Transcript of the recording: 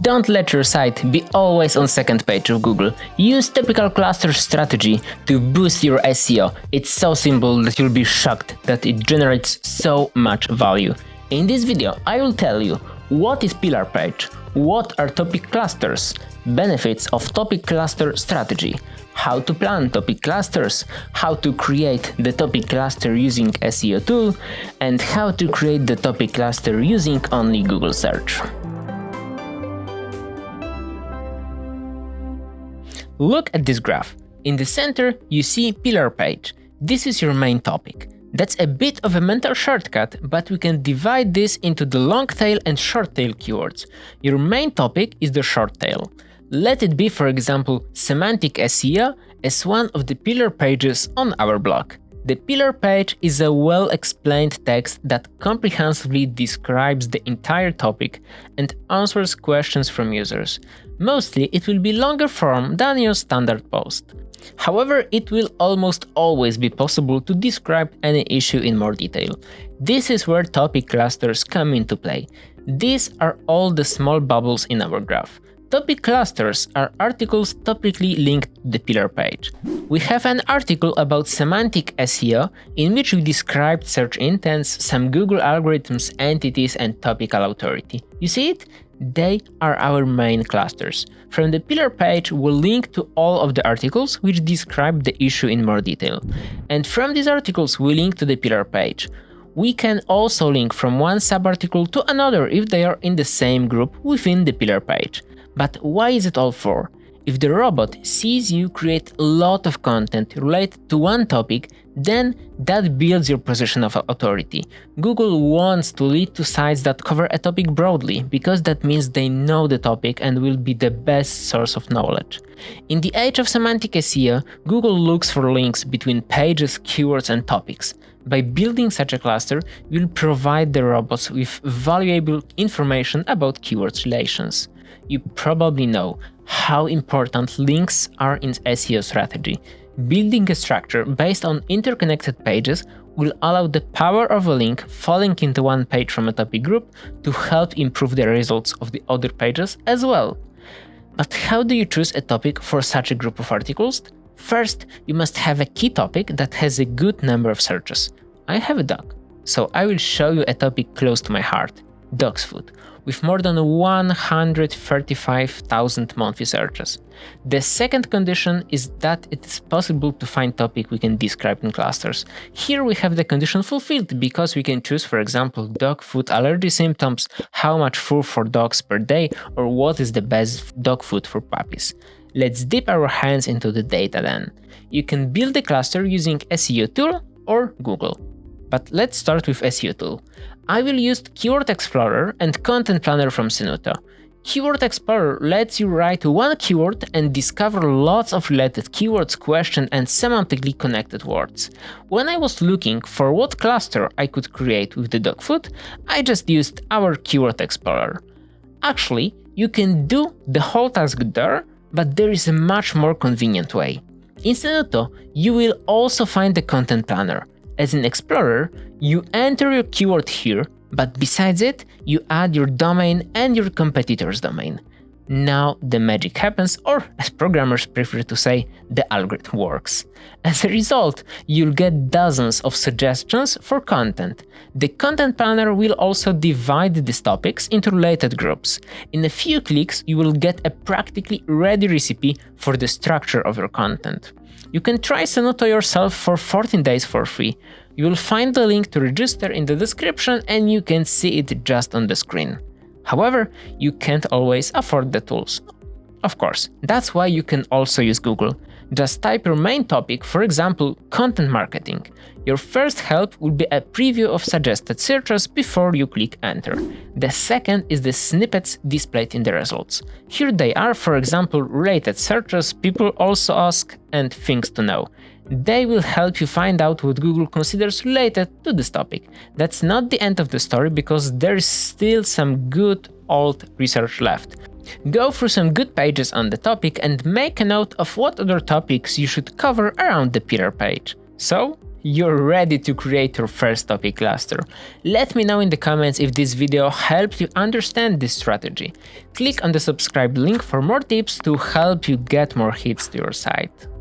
Don't let your site be always on second page of Google. Use topical cluster strategy to boost your SEO. It's so simple that you'll be shocked that it generates so much value. In this video, I will tell you what is pillar page, what are topic clusters, benefits of topic cluster strategy, how to plan topic clusters, how to create the topic cluster using SEO tool, and how to create the topic cluster using only Google search. Look at this graph. In the center, you see pillar page. This is your main topic. That's a bit of a mental shortcut, but we can divide this into the long tail and short tail keywords. Your main topic is the short tail. Let it be, for example, semantic SEO as one of the pillar pages on our blog. The pillar page is a well-explained text that comprehensively describes the entire topic and answers questions from users. Mostly, it will be longer form than your standard post. However, it will almost always be possible to describe any issue in more detail. This is where topic clusters come into play. These are all the small bubbles in our graph. Topic clusters are articles topically linked to the pillar page. We have an article about semantic SEO in which we described search intents, some Google algorithms, entities, and topical authority. You see it? They are our main clusters. From the pillar page, we'll link to all of the articles which describe the issue in more detail. And from these articles, we link to the pillar page. We can also link from one subarticle to another if they are in the same group within the pillar page. But why is it all for? If the robot sees you create a lot of content related to one topic, then that builds your position of authority. Google wants to lead to sites that cover a topic broadly, because that means they know the topic and will be the best source of knowledge. In the age of semantic SEO, Google looks for links between pages, keywords, and topics. By building such a cluster, you'll provide the robots with valuable information about keywords relations. You probably know how important links are in SEO strategy. Building a structure based on interconnected pages will allow the power of a link falling into one page from a topic group to help improve the results of the other pages as well. But how do you choose a topic for such a group of articles? First, you must have a key topic that has a good number of searches. I have a dog, so I will show you a topic close to my heart: dog's food, with more than 135,000 monthly searches. The second condition is that it is possible to find topic we can describe in clusters. Here we have the condition fulfilled because we can choose, for example, dog food allergy symptoms, how much food for dogs per day, or what is the best dog food for puppies. Let's dip our hands into the data then. You can build a cluster using SEO tool or Google. But let's start with SEO tool. I will use Keyword Explorer and Content Planner from Senuto. Keyword Explorer lets you write one keyword and discover lots of related keywords, questions, and semantically connected words. When I was looking for what cluster I could create with the dog food, I just used our Keyword Explorer. Actually, you can do the whole task there, but there is a much more convenient way. In Senuto, you will also find the Content Planner. As an explorer, you enter your keyword here, but besides it, you add your domain and your competitor's domain. Now the magic happens, or as programmers prefer to say, the algorithm works. As a result, you'll get dozens of suggestions for content. The Content Planner will also divide these topics into related groups. In a few clicks, you will get a practically ready recipe for the structure of your content. You can try Senuto yourself for 14 days for free. You will find the link to register in the description and you can see it just on the screen. However, you can't always afford the tools. Of course, that's why you can also use Google. Just type your main topic, for example, content marketing. Your first help will be a preview of suggested searches before you click enter. The second is the snippets displayed in the results. Here they are, for example, related searches, people also ask, and things to know. They will help you find out what Google considers related to this topic. That's not the end of the story because there is still some good old research left. Go through some good pages on the topic and make a note of what other topics you should cover around the pillar page. So, you're ready to create your first topic cluster. Let me know in the comments if this video helped you understand this strategy. Click on the subscribe link for more tips to help you get more hits to your site.